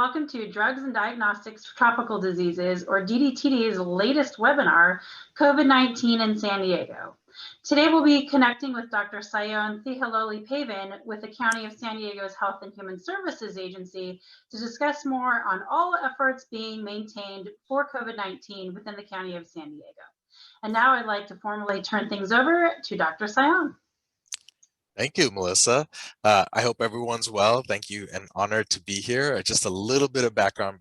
welcome to Drugs and Diagnostics for Tropical Diseases, or DDTD's latest webinar, COVID-19 in San Diego. Today we'll be connecting with Dr. Sayone Thihalolipavan with the County of San Diego's Health and Human Services Agency to discuss more on all efforts being maintained for COVID-19 within the County of San Diego. And now I'd like to formally turn things over to Dr. Sayone. Thank you, Melissa. I hope everyone's well. Thank you, and honored to be here. Just a little bit of background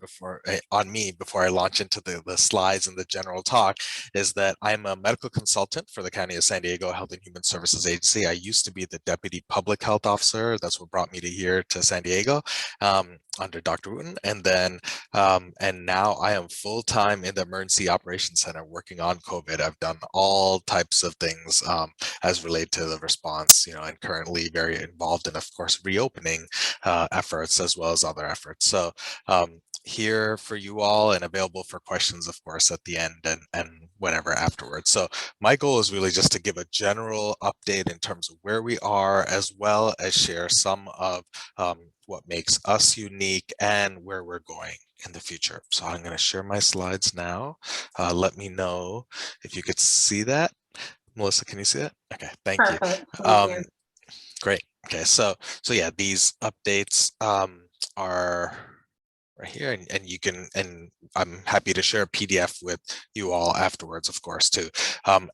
on me before I launch into the slides and the general talk is that I'm a medical consultant for the County of San Diego Health and Human Services Agency. I used to be the Deputy Public Health Officer. That's what brought me to San Diego under Dr. Wooten. And then, and now I am full-time in the Emergency Operations Center working on COVID. I've done all types of things as related to the response, and currently very involved in, of course, reopening efforts as well as other efforts. So here for you all and available for questions, of course, at the end and whatever afterwards. So my goal is really just to give a general update in terms of where we are, as well as share some of what makes us unique and where we're going in the future. So I'm going to share my slides now. Let me know if you could see that. Melissa, can you see it? Okay, thank you. Thank you. Great. Okay, so yeah, these updates are right here, and you can, and I'm happy to share a PDF with you all afterwards, of course, too.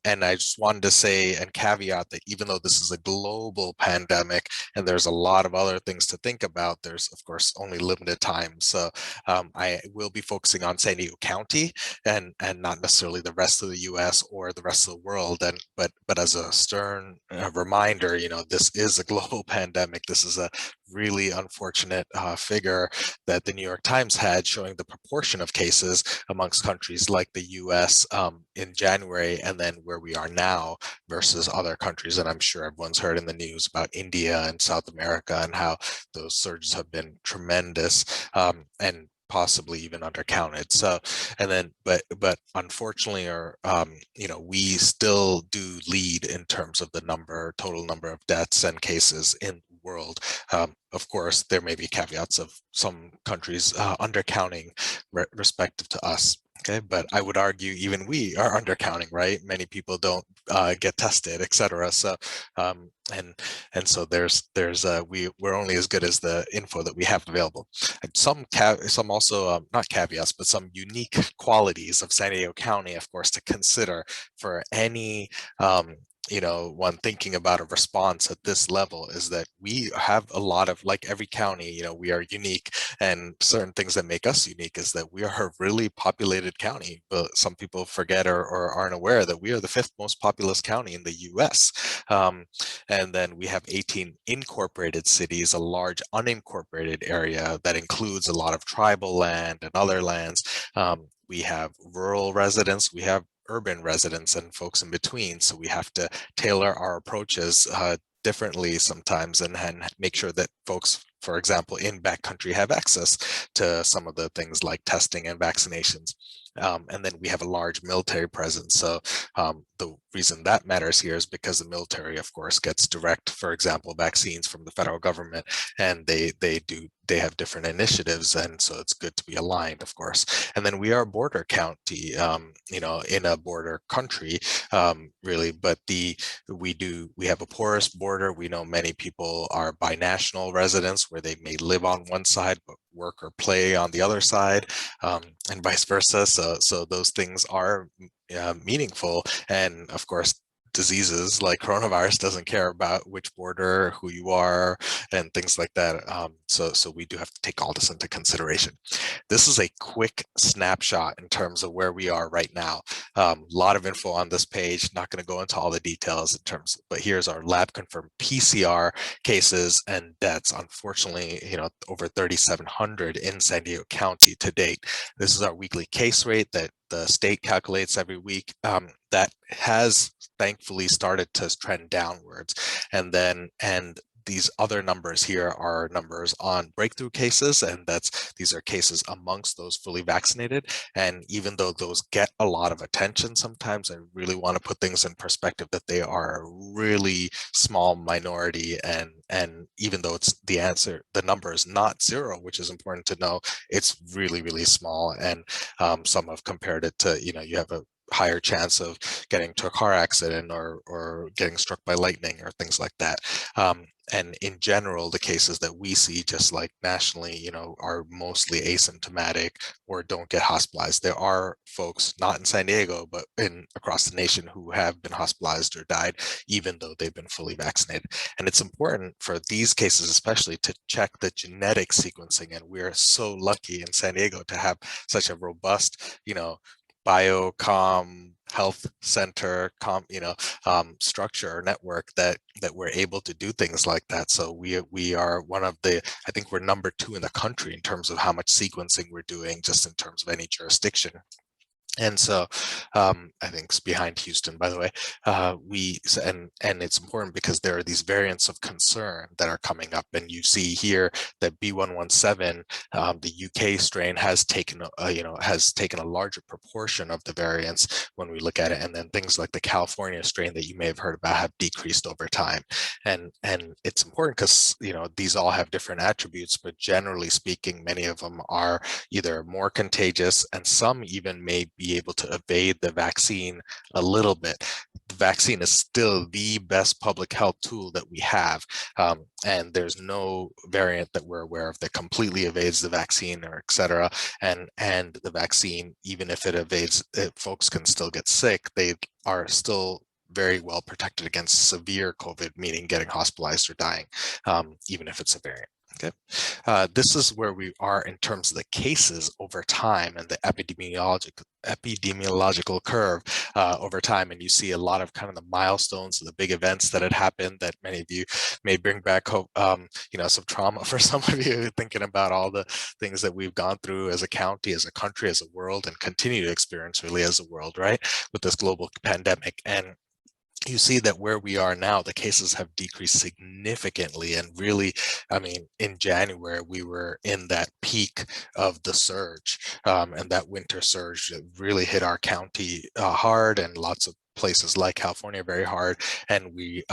And I just wanted to say and caveat that even though this is a global pandemic and there's a lot of other things to think about, there's of course only limited time. So I will be focusing on San Diego County and not necessarily the rest of the U.S. or the rest of the world. And but as a stern reminder, this is a global pandemic. This is a really unfortunate figure that the New York Times had showing the proportion of cases amongst countries like the US in January, and then where we are now versus other countries. And I'm sure everyone's heard in the news about India and South America and how those surges have been tremendous and possibly even undercounted. So, and then, but unfortunately, we still do lead in terms of the total number of deaths and cases in the world. Of course, there may be caveats of some countries undercounting respective to us. Okay, but I would argue even we are undercounting, right? Many people don't get tested, etc. So, and so we're only as good as the info that we have available. And some also not caveats, but some unique qualities of San Diego County, of course, to consider for any one thinking about a response at this level is that we have a lot of, like every county, we are unique, and certain things that make us unique is that we are a really populated county. But some people forget or aren't aware that we are the 5th most populous county in the US. And then we have 18 incorporated cities, a large unincorporated area that includes a lot of tribal land and other lands. We have rural residents, we have urban residents and folks in between. So we have to tailor our approaches differently sometimes and make sure that folks, for example, in backcountry have access to some of the things like testing and vaccinations. And then we have a large military presence. So the reason that matters here is because the military, of course, gets direct, for example, vaccines from the federal government, and they have different initiatives, and so it's good to be aligned, of course. And then we are a border county, in a border country, really. But we have a porous border. We know many people are binational residents, where they may live on one side but work or play on the other side, and vice versa. So those things are meaningful, and of course diseases like coronavirus doesn't care about which border, who you are, and things like that. So we do have to take all this into consideration. This is a quick snapshot in terms of where we are right now. A lot of info on this page, not going to go into all the details but here's our lab confirmed PCR cases and deaths. Unfortunately, over 3,700 in San Diego County to date. This is our weekly case rate that the state calculates every week. That has thankfully started to trend downwards, and these other numbers here are numbers on breakthrough cases, and these are cases amongst those fully vaccinated. And even though those get a lot of attention sometimes, I really want to put things in perspective that they are a really small minority. And even though the number is not zero, which is important to know, it's really, really small. And some have compared it to, you have a higher chance of getting to a car accident or getting struck by lightning or things like that. And in general, the cases that we see, just like nationally, are mostly asymptomatic or don't get hospitalized. There are folks not in San Diego, but across the nation who have been hospitalized or died, even though they've been fully vaccinated. And it's important for these cases, especially, to check the genetic sequencing. And we're so lucky in San Diego to have such a robust, biocom health center structure or network that we're able to do things like that. So we are one of I think we're number 2 in the country in terms of how much sequencing we're doing, just in terms of any jurisdiction. And so I think it's behind Houston, by the way. And it's important because there are these variants of concern that are coming up, and you see here that B117, the UK strain, has taken a larger proportion of the variants when we look at it, and then things like the California strain that you may have heard about have decreased over time. And it's important because these all have different attributes, but generally speaking, many of them are either more contagious, and some even may be able to evade the vaccine a little bit. The vaccine is still the best public health tool that we have, and there's no variant that we're aware of that completely evades the vaccine, or et cetera. And the vaccine, even if it evades it, folks can still get sick. They are still very well protected against severe COVID, meaning getting hospitalized or dying, even if it's a variant. Okay, this is where we are in terms of the cases over time and the epidemiological curve over time. And you see a lot of kind of the milestones and the big events that had happened that many of you may bring back hope, some trauma for some of you, thinking about all the things that we've gone through as a county, as a country, as a world, and continue to experience really as a world, right, with this global pandemic. And you see that where we are now, the cases have decreased significantly. And really, in January, we were in that peak of the surge, and that winter surge really hit our county hard, and lots of places like California very hard. And we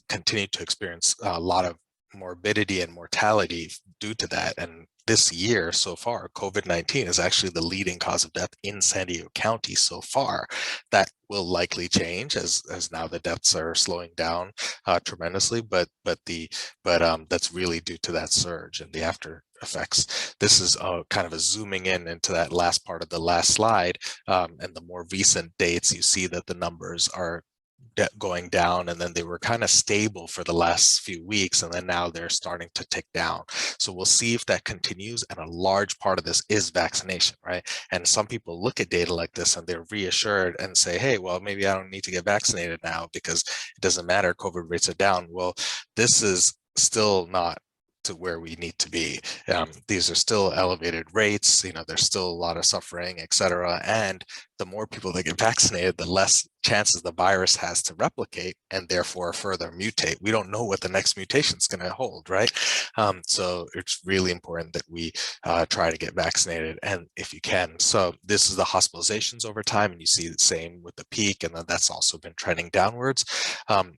continue to experience a lot of morbidity and mortality due to that. And this year so far, COVID-19 is actually the leading cause of death in San Diego County so far. That will likely change as now the deaths are slowing down tremendously, but that's really due to that surge and the after effects. This is kind of a zooming in into that last part of the last slide, and the more recent dates, you see that the numbers are going down, and then they were kind of stable for the last few weeks, and then now they're starting to tick down. So we'll see if that continues, and a large part of this is vaccination, right? And some people look at data like this and they're reassured and say, hey, well, maybe I don't need to get vaccinated now because it doesn't matter, COVID rates are down. Well, this is still not to where we need to be. These are still elevated rates, there's still a lot of suffering, et cetera. And the more people that get vaccinated, the less chances the virus has to replicate and therefore further mutate. We don't know what the next mutation is going to hold, right? So it's really important that we try to get vaccinated, and if you can. So this is the hospitalizations over time, and you see the same with the peak, and then that's also been trending downwards.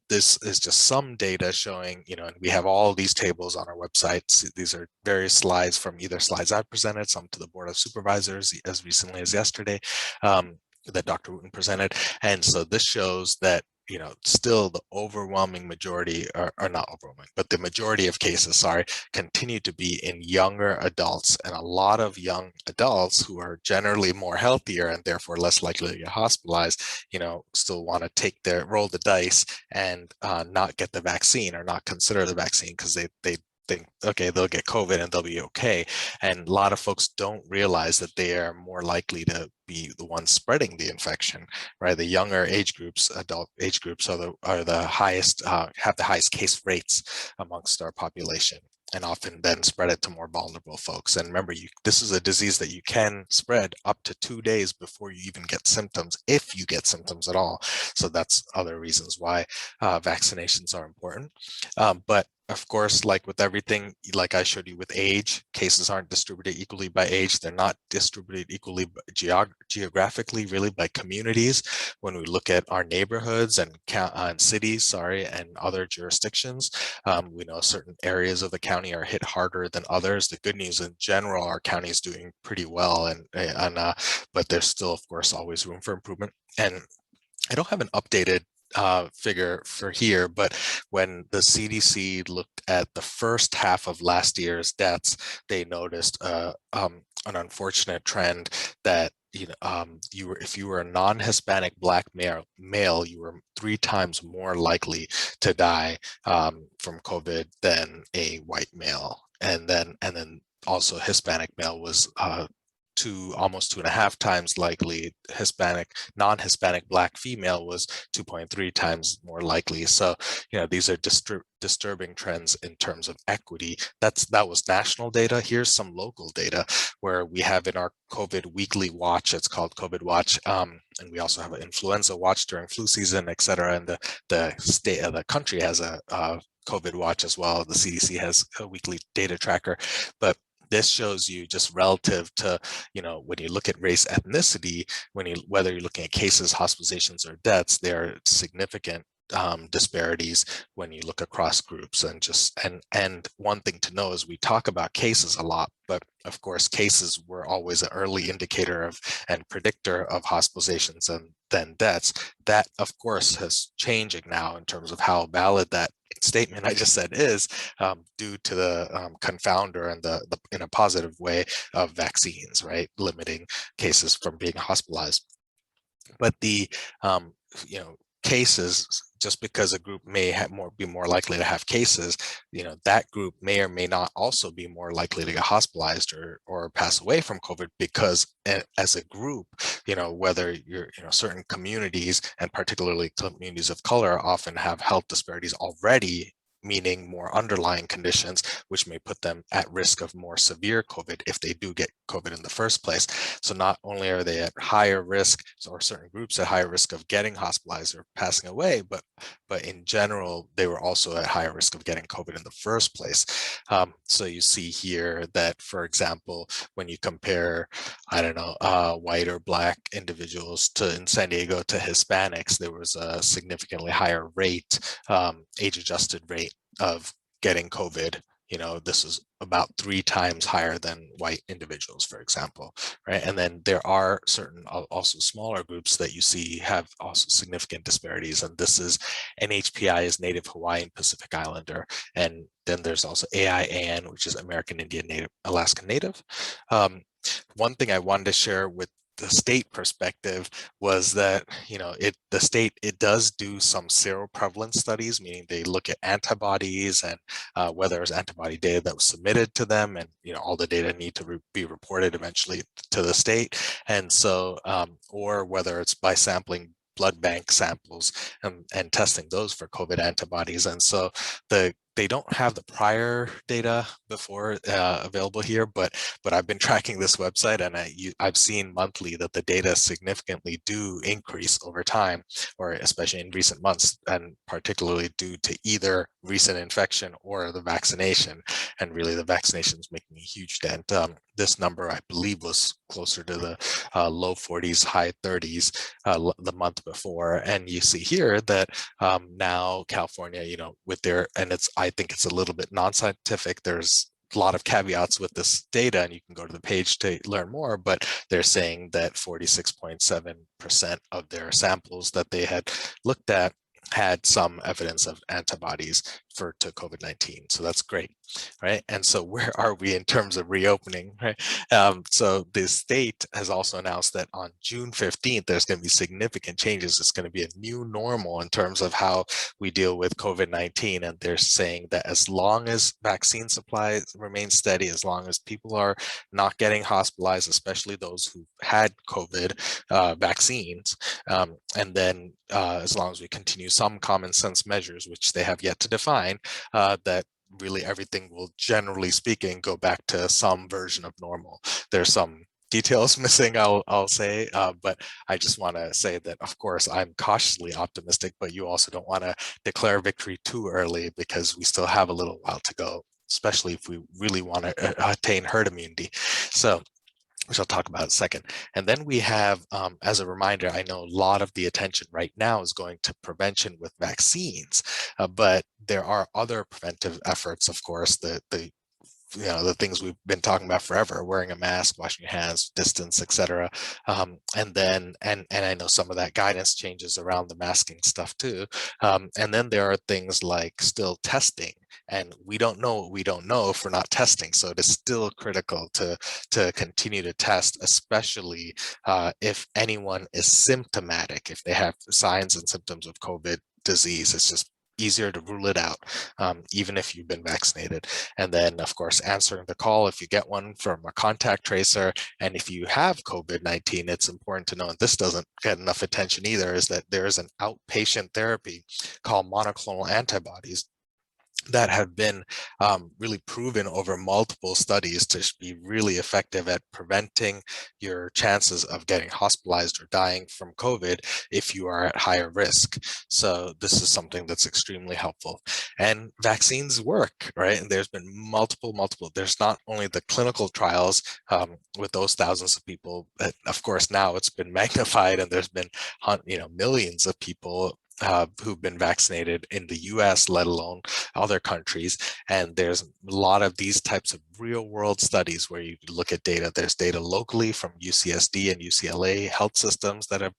This is just some data showing, and we have all these tables on our website. These are various slides from either slides I presented, some to the Board of Supervisors as recently as yesterday, that Dr. Wooten presented. And so this shows that, still the overwhelming majority, or not overwhelming, but the majority of cases, continue to be in younger adults. And a lot of young adults who are generally more healthier and therefore less likely to get hospitalized, still want to roll the dice and not get the vaccine or not consider the vaccine because they think, okay, they'll get COVID and they'll be okay. And a lot of folks don't realize that they are more likely to be the ones spreading the infection, right? The younger age groups, adult age groups, are the highest, have the highest case rates amongst our population, and often then spread it to more vulnerable folks. And remember, this is a disease that you can spread up to 2 days before you even get symptoms, if you get symptoms at all. So that's other reasons why vaccinations are important. But of course, like with everything, like I showed you with age, cases aren't distributed equally by age. They're not distributed equally geographically, really by communities. When we look at our neighborhoods and cities, and other jurisdictions, we know certain areas of the county are hit harder than others. The good news in general, our county is doing pretty well, but there's still, of course, always room for improvement. And I don't have an updated figure for here, but when the CDC looked at the first half of last year's deaths, they noticed an unfortunate trend that if you were a non-Hispanic Black male, you were 3 times more likely to die from COVID than a white male, and then also Hispanic male was almost 2.5 times likely. Non-Hispanic Black female was 2.3 times more likely. So, these are disturbing trends in terms of equity. That was national data. Here's some local data where we have in our COVID weekly watch. It's called COVID Watch, and we also have an influenza watch during flu season, et cetera. And the state of the country has a COVID Watch as well. The CDC has a weekly data tracker, but this shows you just relative to, when you look at race, ethnicity, whether you're looking at cases, hospitalizations, or deaths, there are significant disparities when you look across groups. And one thing to know is we talk about cases a lot, but of course cases were always an early indicator of and predictor of hospitalizations and then deaths. That of course has changing now in terms of how valid that statement I just said is, due to the confounder and the in a positive way of vaccines, right, limiting cases from being hospitalized. But the cases, just because a group may be more likely to have cases, that group may or may not also be more likely to get hospitalized or pass away from COVID, because as a group, whether you're, certain communities, and particularly communities of color, often have health disparities already, meaning more underlying conditions, which may put them at risk of more severe COVID if they do get COVID in the first place. So not only are they at higher risk, or certain groups at higher risk of getting hospitalized or passing away, but in general, they were also at higher risk of getting COVID in the first place. So you see here that, for example, when you compare, white or Black individuals in San Diego to Hispanics, there was a significantly higher rate, age-adjusted rate of getting COVID. This is about 3 times higher than white individuals, for example, right? And then there are certain also smaller groups that you see have also significant disparities. And this is NHPI is Native Hawaiian Pacific Islander. And then there's also AIAN, which is American Indian Native, Alaskan Native. One thing I wanted to share with the state perspective was that, the state does do some seroprevalence studies, meaning they look at antibodies and whether there's antibody data that was submitted to them, and all the data need to be reported eventually to the state. And so, or whether it's by sampling blood bank samples and testing those for COVID antibodies. And so they don't have the prior data before available here, but I've been tracking this website, and I've seen monthly that the data significantly do increase over time, or especially in recent months, and particularly due to either recent infection or the vaccination. And really, the vaccination is making a huge dent. This number, I believe, was closer to the low 40s, high 30s the month before. And you see here that now California, with their, and I think it's a little bit non-scientific. There's a lot of caveats with this data, and you can go to the page to learn more, but they're saying that 46.7% of their samples that they had looked at had some evidence of antibodies to COVID-19. So that's great, right? And so where are we in terms of reopening, right? So the state has also announced that on June 15th, there's going to be significant changes. It's going to be a new normal in terms of how we deal with COVID-19. And they're saying that as long as vaccine supply remains steady, as long as people are not getting hospitalized, especially those who had COVID vaccines, and then as long as we continue some common sense measures, which they have yet to define, that really everything will, generally speaking, go back to some version of normal. There's some details missing, I'll say, but I just want to say that, of course, I'm cautiously optimistic, but you also don't want to declare victory too early because we still have a little while to go, especially if we really want to attain herd immunity. So, which I'll talk about in a second. And then we have, as a reminder, I know a lot of the attention right now is going to prevention with vaccines, but there are other preventive efforts, of course, the things we've been talking about forever: wearing a mask, washing your hands, distance, etc. And I know some of that guidance changes around the masking stuff too. And then there are things like still testing, and we don't know what we don't know if we're not testing. So it is still critical to continue to test, especially if anyone is symptomatic, if they have signs and symptoms of COVID disease. It's just easier to rule it out, even if you've been vaccinated. And then, of course, answering the call if you get one from a contact tracer. And if you have COVID-19, it's important to know, and this doesn't get enough attention either, is that there is an outpatient therapy called monoclonal antibodies that have been really proven over multiple studies to be really effective at preventing your chances of getting hospitalized or dying from COVID if you are at higher risk. So this is something that's extremely helpful. And vaccines work, right? And there's been multiple, there's not only the clinical trials with those thousands of people, but of course now it's been magnified, and there's been millions of people who've been vaccinated in the US, let alone other countries. And there's a lot of these types of real world studies where you look at data. There's data locally from UCSD and UCLA health systems that have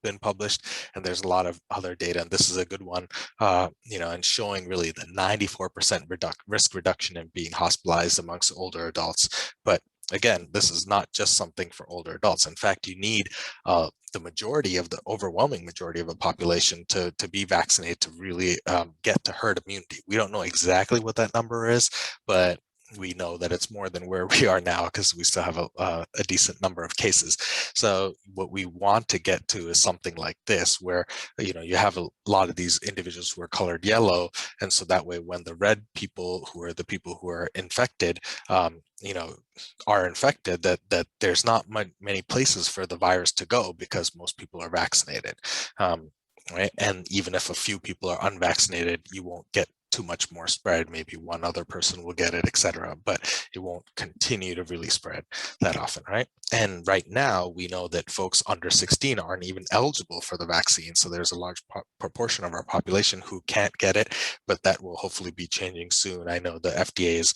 been published, and there's a lot of other data, and this is a good one, and showing really the 94% risk reduction in being hospitalized amongst older adults. But again, this is not just something for older adults. In fact, you need the overwhelming majority of a population to be vaccinated to really get to herd immunity. We don't know exactly what that number is, but we know that it's more than where we are now because we still have a decent number of cases. So what we want to get to is something like this, where you have a lot of these individuals who are colored yellow, and so that way when the red people, who are the people who are infected, are infected, that there's not many places for the virus to go because most people are vaccinated, right? And even if a few people are unvaccinated, you won't get too much more spread. Maybe one other person will get it, etc., but it won't continue to really spread that often, right? And right now we know that folks under 16 aren't even eligible for the vaccine, so there's a large proportion of our population who can't get it, but that will hopefully be changing soon. I know the FDA is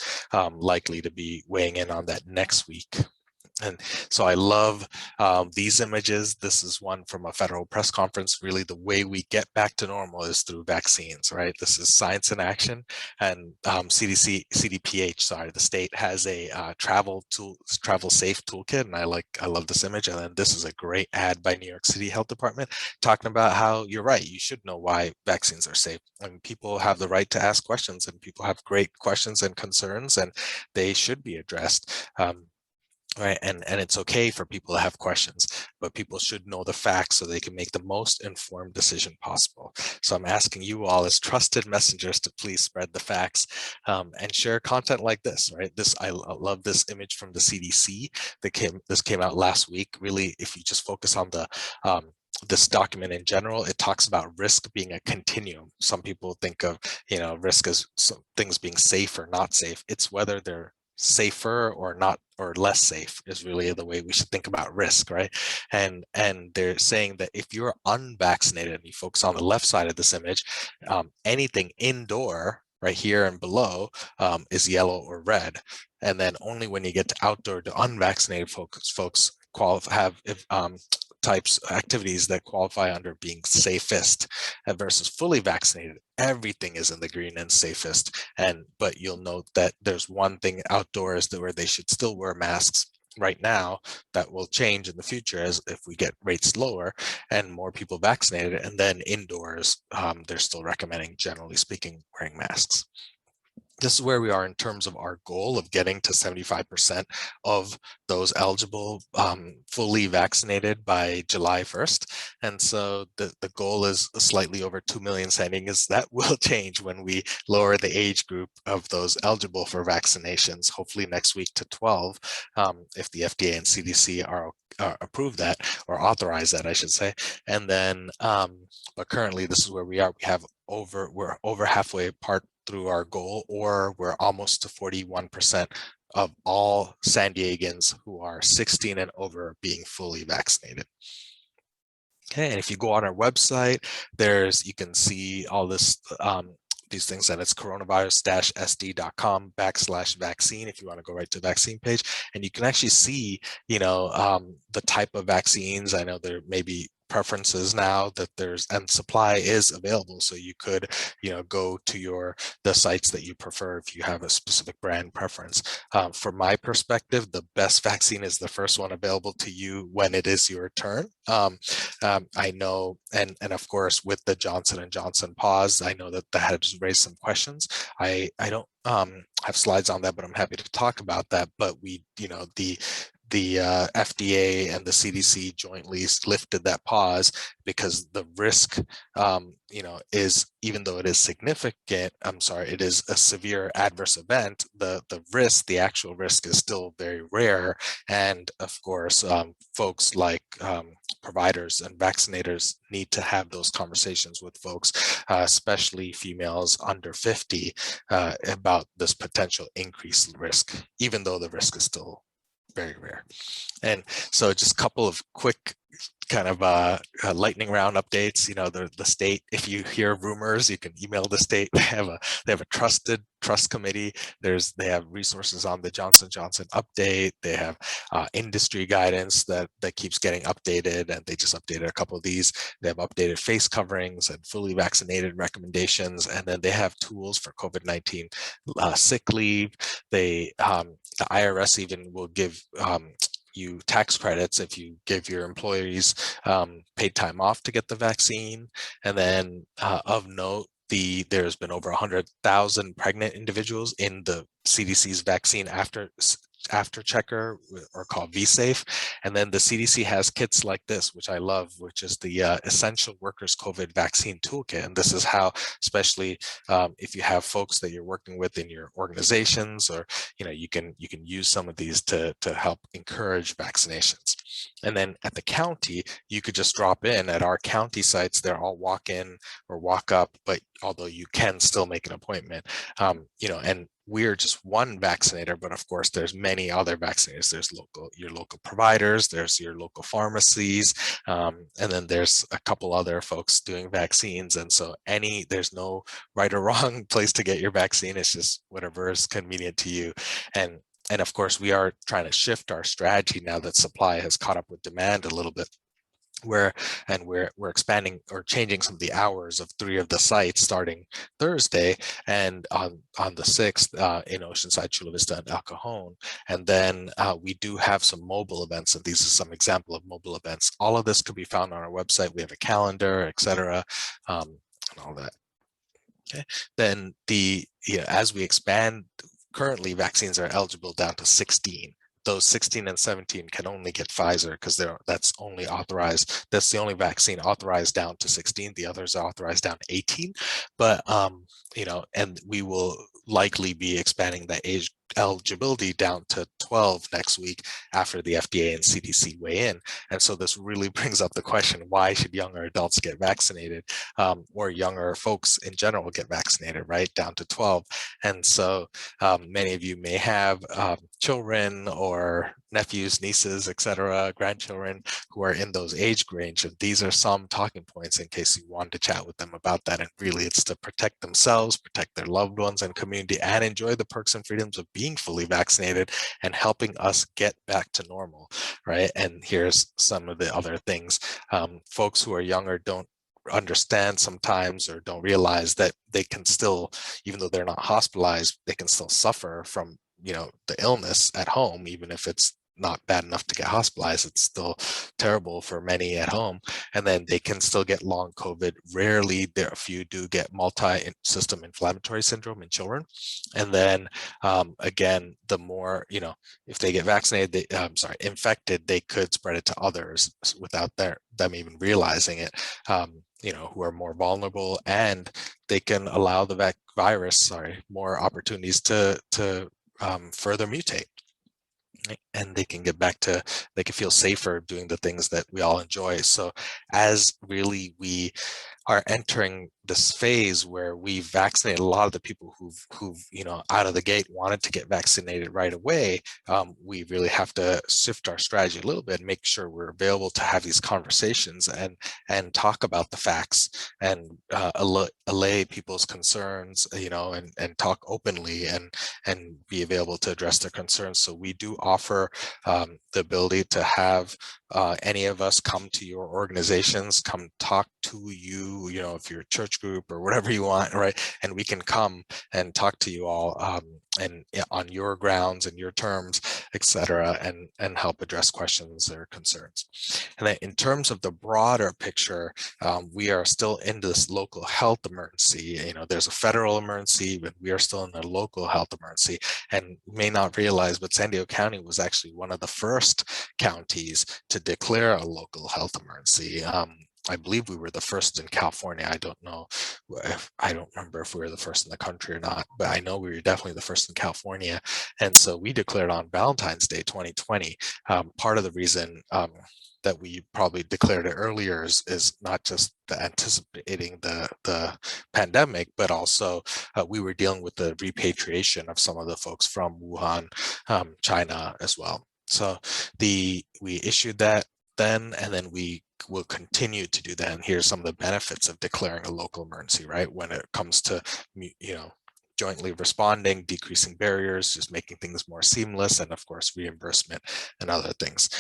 likely to be weighing in on that next week. And so I love these images. This is one from a federal press conference. Really, the way we get back to normal is through vaccines, right? This is science in action. And CDPH, the state has a travel safe toolkit, and I love this image. And then this is a great ad by New York City Health Department talking about how you're right. You should know why vaccines are safe. I mean, people have the right to ask questions, and people have great questions and concerns, and they should be addressed. Right, and it's okay for people to have questions, but people should know the facts so they can make the most informed decision possible. So I'm asking you all as trusted messengers to please spread the facts and share content like this. Right, I love this image from the CDC this came out last week. Really, if you just focus on this document in general, it talks about risk being a continuum. Some people think of risk as things being safe or not safe. It's whether they're safer or not, or less safe, is really the way we should think about risk, right? And they're saying that if you're unvaccinated, and you focus on the left side of this image, anything indoor, right here and below, is yellow or red. And then only when you get to outdoor, to unvaccinated folks have activities that qualify under being safest, versus fully vaccinated, everything is in the green and safest. But you'll note that there's one thing outdoors where they should still wear masks right now. That will change in the future as if we get rates lower and more people vaccinated. And then indoors, they're still recommending, generally speaking, wearing masks. this is where we are in terms of our goal of getting to 75% of those eligible fully vaccinated by July 1st. And so the goal is slightly over 2 million settings. That will change when we lower the age group of those eligible for vaccinations, hopefully next week to 12, if the FDA and CDC are approve that, or authorize that, I should say. And then, but currently this is where we are. We're over halfway part through our goal, or we're almost to 41% of all San Diegans who are 16 and over being fully vaccinated. Okay, and if you go on our website, you can see all this, these things, and it's coronavirus-sd.com/vaccine if you want to go right to the vaccine page, and you can actually see, the type of vaccines. I know there may be preferences now that and supply is available, so you could go to the sites that you prefer if you have a specific brand preference. From my perspective, the best vaccine is the first one available to you when it is your turn. I know, and of course with the Johnson & Johnson pause, I know that has raised some questions. I don't have slides on that, but I'm happy to talk about that. But the FDA and the CDC jointly lifted that pause because the risk, is, even though it is significant, it is a severe adverse event, the actual risk is still very rare. And of course, folks like providers and vaccinators need to have those conversations with folks, especially females under 50, about this potential increased risk, even though the risk is still very rare. And so just a couple of quick kind of lightning round updates. The state, if you hear rumors, you can email the state. They have a trust committee. They have resources on the Johnson & Johnson update. They have industry guidance that keeps getting updated, and they just updated a couple of these. They have updated face coverings and fully vaccinated recommendations, and then they have tools for COVID-19 sick leave. The IRS even will give you tax credits if you give your employees paid time off to get the vaccine. And then of note, there's been over 100,000 pregnant individuals in the CDC's vaccine after checker, or called vSafe. And then the CDC has kits like this, which I love, which is the Essential Workers COVID Vaccine Toolkit. And this is how, especially if you have folks that you're working with in your organizations, or you can use some of these to help encourage vaccinations. And then at the county, you could just drop in at our county sites. They're all walk in or walk up, but although you can still make an appointment, and we're just one vaccinator, but of course there's many other vaccinators. There's your local providers, there's your local pharmacies, and then there's a couple other folks doing vaccines. And so there's no right or wrong place to get your vaccine. It's just whatever is convenient to you. And of course, we are trying to shift our strategy now that supply has caught up with demand a little bit. We're expanding or changing some of the hours of 3 of the sites starting Thursday, and on the 6th in Oceanside, Chula Vista, and El Cajon. And then we do have some mobile events, and these are some example of mobile events. All of this could be found on our website. We have a calendar, etc., and all that. Okay. Then as we expand, currently vaccines are eligible down to 16. Those 16 and 17 can only get Pfizer because that's only authorized. That's the only vaccine authorized down to 16. The others are authorized down to 18. But and we will likely be expanding the age eligibility down to 12 next week after the FDA and CDC weigh in. And so this really brings up the question, why should younger adults get vaccinated, or younger folks in general get vaccinated, right, down to 12? And so many of you may have children or nephews, nieces, etc., grandchildren who are in those age range. And these are some talking points in case you want to chat with them about that. And really it's to protect themselves, protect their loved ones and community, and enjoy the perks and freedoms of being fully vaccinated and helping us get back to normal, right? And here's some of the other things. Folks who are younger don't understand sometimes, or don't realize that they can still, even though they're not hospitalized, they can still suffer from the illness at home, even if it's not bad enough to get hospitalized, it's still terrible for many at home. And then they can still get long COVID. Rarely, there a few do get multi-system inflammatory syndrome in children. And then again, the more, if they get vaccinated, infected, they could spread it to others without them even realizing it, who are more vulnerable, and they can allow the virus, more opportunities to further mutate. And they can they can feel safer doing the things that we all enjoy. So as really we are entering this phase where we vaccinate a lot of the people who've out of the gate wanted to get vaccinated right away, we really have to shift our strategy a little bit and make sure we're available to have these conversations and talk about the facts and allay people's concerns, and talk openly and be available to address their concerns. So we do offer the ability to have any of us come to your organizations, come talk to you, if you're a church group or whatever you want, right? And we can come and talk to you all and on your grounds and your terms, etc., and help address questions or concerns. And then in terms of the broader picture, we are still in this local health emergency. There's a federal emergency, but we are still in a local health emergency. And you may not realize, but San Diego County was actually one of the first counties to declare a local health emergency. I believe we were the first in California. I don't remember if we were the first in the country or not, but I know we were definitely the first in California. And so we declared on Valentine's Day 2020. Part of the reason that we probably declared it earlier is not just the anticipating the pandemic, but also we were dealing with the repatriation of some of the folks from Wuhan, China as well. So we issued that then, and then we will continue to do that. And here's some of the benefits of declaring a local emergency, right? When it comes to, jointly responding, decreasing barriers, just making things more seamless, and of course, reimbursement and other things.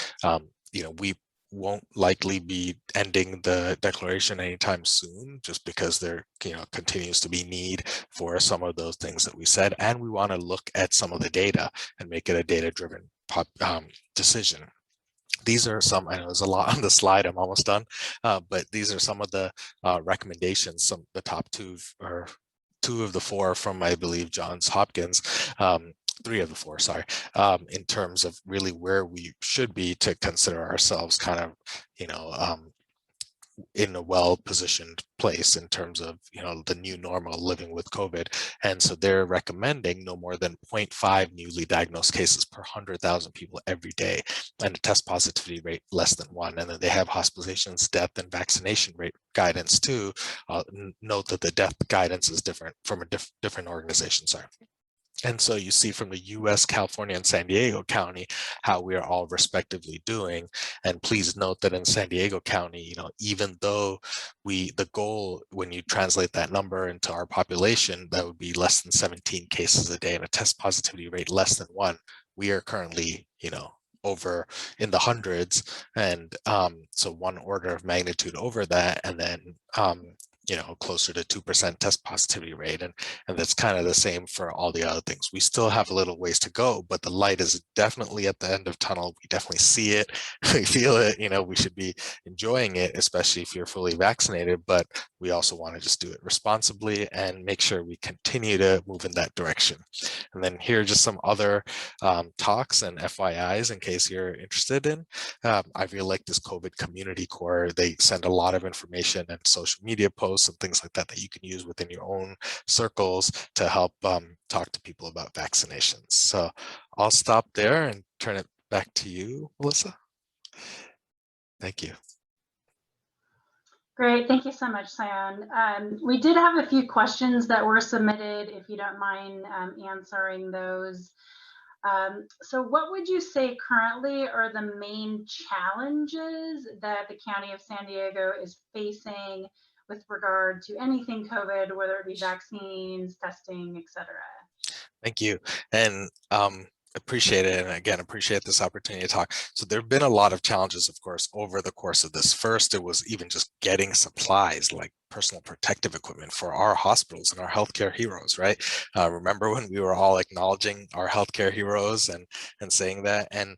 We won't likely be ending the declaration anytime soon, just because there continues to be need for some of those things that we said, and we want to look at some of the data and make it a data-driven decision. These are some, I know there's a lot on the slide, I'm almost done, but these are some of the recommendations, the top two of the four from, I believe, Johns Hopkins, 3 of the 4, sorry, in terms of really where we should be to consider ourselves kind of, in a well-positioned place in terms of, the new normal living with COVID. And so they're recommending no more than 0.5 newly diagnosed cases per 100,000 people every day, and a test positivity rate less than 1. And then they have hospitalizations, death, and vaccination rate guidance too. Note that the death guidance is different from a different organization, sorry. And so you see from the US, California, and San Diego County, how we are all respectively doing. And please note that in San Diego County, even though the goal, when you translate that number into our population, that would be less than 17 cases a day and a test positivity rate less than 1. We are currently, over in the hundreds. And so 1 order of magnitude over that, and then, closer to 2% test positivity rate. And that's kind of the same for all the other things. We still have a little ways to go, but the light is definitely at the end of tunnel. We definitely see it, we feel it, we should be enjoying it, especially if you're fully vaccinated, but we also want to just do it responsibly and make sure we continue to move in that direction. And then here are just some other talks and FYIs in case you're interested in. I really like this COVID Community Core. They send a lot of information and social media posts and things like that you can use within your own circles to help talk to people about vaccinations. So I'll stop there and turn it back to you, Melissa. Thank you. Great, thank you so much, Sayone. We did have a few questions that were submitted, if you don't mind answering those. So what would you say currently are the main challenges that the County of San Diego is facing with regard to anything COVID, whether it be vaccines, testing, et cetera? Thank you. And appreciate it. And again, appreciate this opportunity to talk. So there have been a lot of challenges, of course, over the course of this. First, it was even just getting supplies, like personal protective equipment for our hospitals and our healthcare heroes, right? Remember when we were all acknowledging our healthcare heroes and saying that, and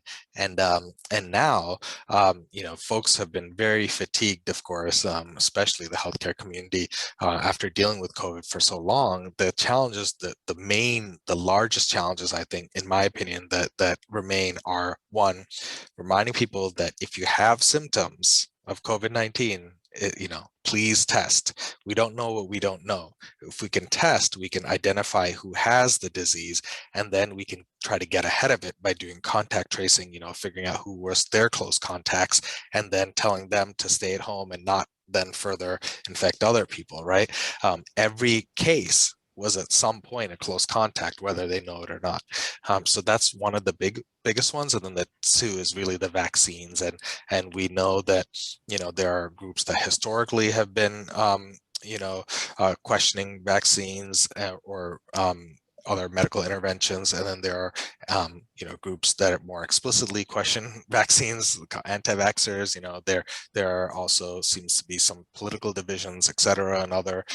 now, folks have been very fatigued, of course, especially the healthcare community, after dealing with COVID for so long. The challenges, the largest challenges, I think, in my opinion, that remain are, one, reminding people that if you have symptoms of COVID-19, please test. We don't know what we don't know. If we can test, we can identify who has the disease, and then we can try to get ahead of it by doing contact tracing, figuring out who was their close contacts, and then telling them to stay at home and not then further infect other people, right? Every case was at some point a close contact, whether they know it or not. So that's one of the biggest ones. And then the two is really the vaccines. And we know that, there are groups that historically have been, questioning vaccines or other medical interventions, and then there are groups that more explicitly question vaccines, anti-vaxxers. There also seems to be some political divisions, et cetera, and other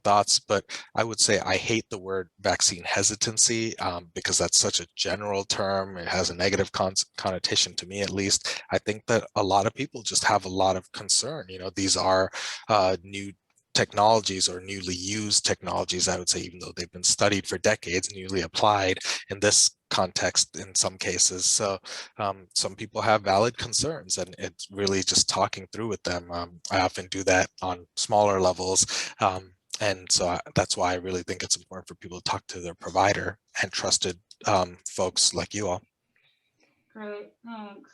thoughts. But I would say I hate the word vaccine hesitancy, because that's such a general term. It has a negative connotation, to me at least. I think that a lot of people just have a lot of concern. These are new technologies, or newly used technologies, I would say, even though they've been studied for decades, newly applied in this context in some cases. So some people have valid concerns, and it's really just talking through with them. I often do that on smaller levels. And so that's why I really think it's important for people to talk to their provider and trusted folks like you all. Great, thanks.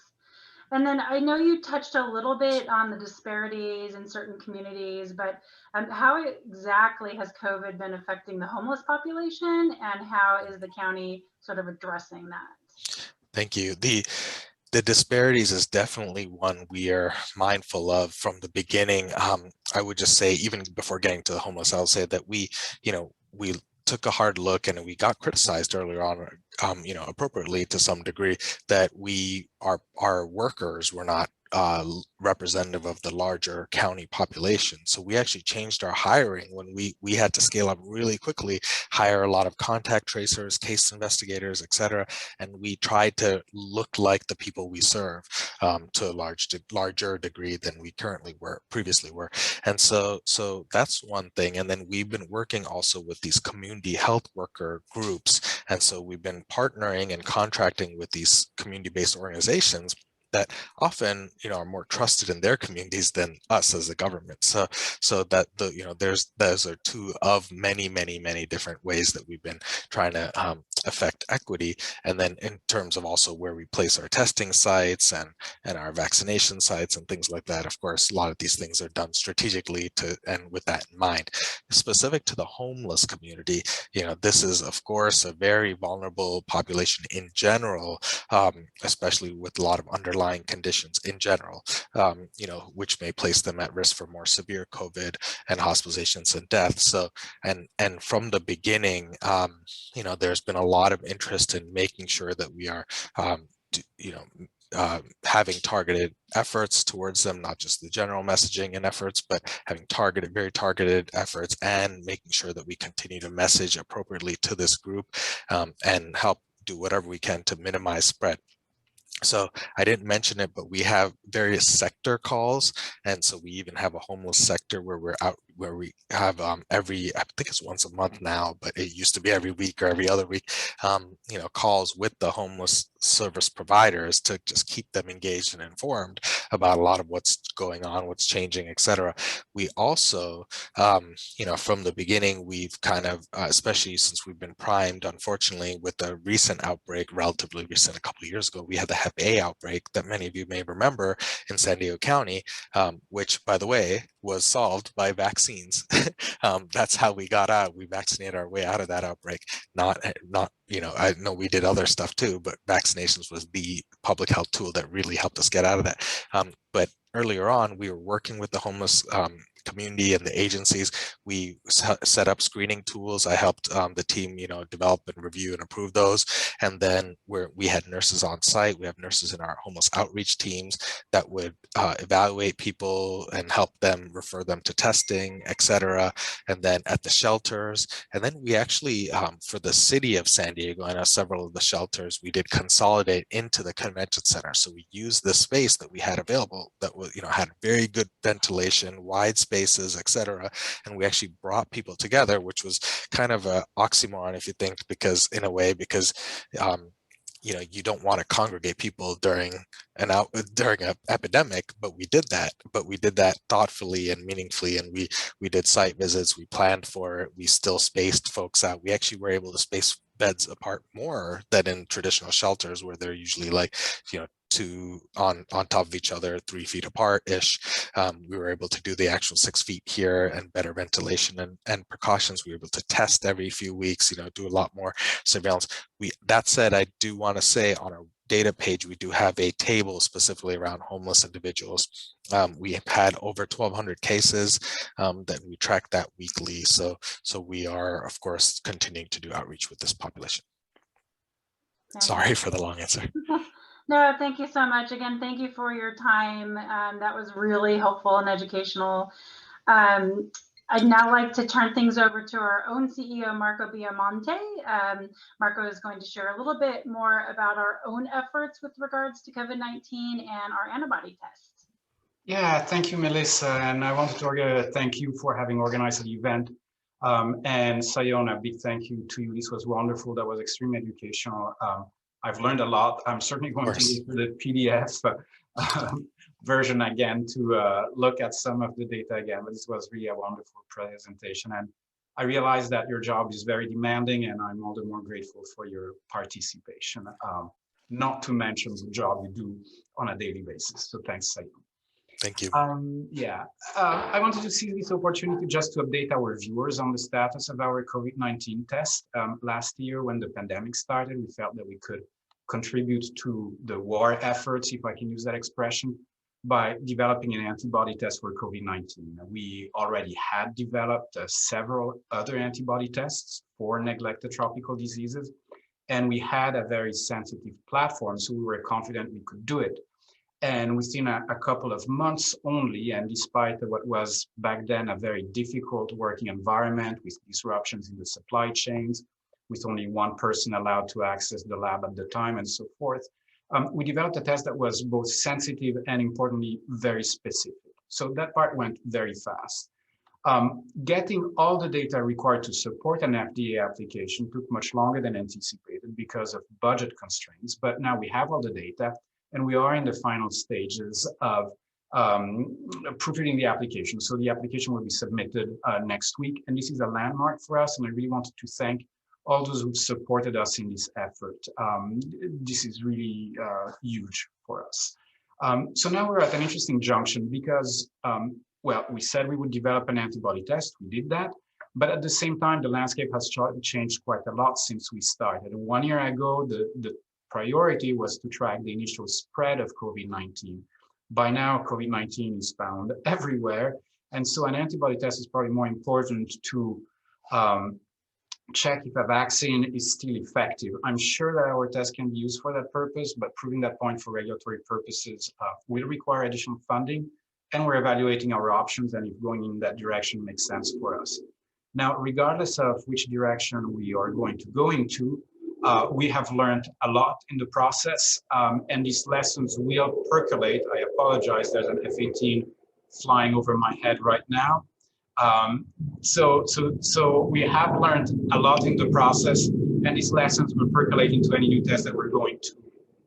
And then I know you touched a little bit on the disparities in certain communities, but how exactly has COVID been affecting the homeless population, and how is the county sort of addressing that? Thank you. The disparities is definitely one we are mindful of from the beginning. I would just say, even before getting to the homeless, I'll say that we took a hard look, and we got criticized earlier on, appropriately to some degree, that our workers were not representative of the larger county population. So we actually changed our hiring when we had to scale up really quickly, hire a lot of contact tracers, case investigators, et cetera. And we tried to look like the people we serve, to a larger degree than we previously were. And so that's one thing. And then we've been working also with these community health worker groups. And so we've been partnering and contracting with these community-based organizations that often, are more trusted in their communities than us as the government. So that those are two of many different ways that we've been trying to affect equity. And then in terms of also where we place our testing sites and our vaccination sites and things like that, of course, a lot of these things are done strategically and with that in mind. Specific to the homeless community, this is, of course, a very vulnerable population in general, especially with a lot of underlying conditions in general, which may place them at risk for more severe COVID and hospitalizations and deaths. So, and from the beginning, there's been a lot of interest in making sure that we are, having targeted efforts towards them, not just the general messaging and efforts, but having very targeted efforts, and making sure that we continue to message appropriately to this group, and help do whatever we can to minimize spread. So I didn't mention it, but we have various sector calls. And so we even have a homeless sector where we have I think it's once a month now, but it used to be every week or every other week, calls with the homeless service providers to just keep them engaged and informed about a lot of what's going on, what's changing, et cetera. We also, from the beginning, we've kind of, especially since we've been primed, unfortunately, with the recent outbreak, relatively recent, a couple of years ago, we had the Hep A outbreak that many of you may remember in San Diego County, which, by the way, was solved by vaccines. That's how we got out. We vaccinated our way out of that outbreak. I know we did other stuff too, but vaccinations was the public health tool that really helped us get out of that. But earlier on, we were working with the homeless community and the agencies. We set up screening tools. I helped the team, develop and review and approve those. And then we had nurses on site. We have nurses in our homeless outreach teams that would evaluate people and help them, refer them to testing, etc. And then at the shelters, and then we actually, for the city of San Diego, I know several of the shelters, we did consolidate into the convention center. So we used the space that we had available that was, had very good ventilation, wide spaces, etc. And we actually brought people together, which was kind of an oxymoron if you think, because you don't want to congregate people during an epidemic, but we did that thoughtfully and meaningfully. And we did site visits, we planned for it, we still spaced folks out. We actually were able to space beds apart more than in traditional shelters where they're usually like, two on top of each other, 3 feet apart ish. We were able to do the actual 6 feet here, and better ventilation and precautions. We were able to test every few weeks, do a lot more surveillance. That said, I do want to say on our data page, we do have a table specifically around homeless individuals. We have had over 1,200 cases that we track that weekly. So we are, of course, continuing to do outreach with this population. Sorry for the long answer. No, thank you so much. Again, thank you for your time. That was really helpful and educational. I'd now like to turn things over to our own CEO, Marco Biamonte. Marco is going to share a little bit more about our own efforts with regards to COVID-19 and our antibody tests. Yeah, thank you, Melissa. And I wanted to thank you for having organized the event. And Sayone, a big thank you to you. This was wonderful. That was extremely educational. I've learned a lot. I'm certainly going to use the PDF version again to look at some of the data again. But this was really a wonderful presentation. And I realize that your job is very demanding, and I'm all the more grateful for your participation, not to mention the job you do on a daily basis. So thanks, Sayone. Thank you. I wanted to seize this opportunity just to update our viewers on the status of our COVID-19 test. Last year, when the pandemic started, we felt that we could contribute to the war efforts, if I can use that expression, by developing an antibody test for COVID-19. We already had developed several other antibody tests for neglected tropical diseases, and we had a very sensitive platform, so we were confident we could do it. And within a couple of months only, and despite what was back then a very difficult working environment with disruptions in the supply chains, with only one person allowed to access the lab at the time and so forth, we developed a test that was both sensitive and importantly, very specific. So that part went very fast. Getting all the data required to support an FDA application took much longer than anticipated because of budget constraints, but now we have all the data, and we are in the final stages of proofreading the application. So the application will be submitted next week. And this is a landmark for us. And I really wanted to thank all those who supported us in this effort. This is really huge for us. So now we're at an interesting junction because, well, we said we would develop an antibody test. We did that. But at the same time, the landscape has changed quite a lot since we started. 1 year ago, the priority was to track the initial spread of COVID-19. By now, COVID-19 is found everywhere. And so an antibody test is probably more important to check if a vaccine is still effective. I'm sure that our test can be used for that purpose, but proving that point for regulatory purposes will require additional funding. And we're evaluating our options and if going in that direction makes sense for us. Now, regardless of which direction we are going to go into, we have learned a lot in the process, and these lessons will percolate. I apologize, there's an F-18 flying over my head right now. So we have learned a lot in the process, and these lessons will percolate into any new test that we're going to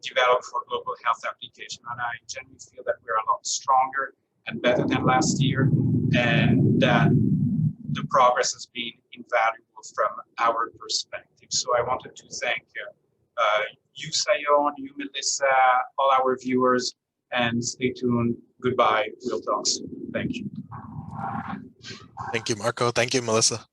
develop for global health application. And I genuinely feel that we're a lot stronger and better than last year, and that the progress has been invaluable from our perspective. So I wanted to thank you, Sayone, you, Melissa, all our viewers, and stay tuned. Goodbye. We'll talk soon. Thank you. Thank you, Marco. Thank you, Melissa.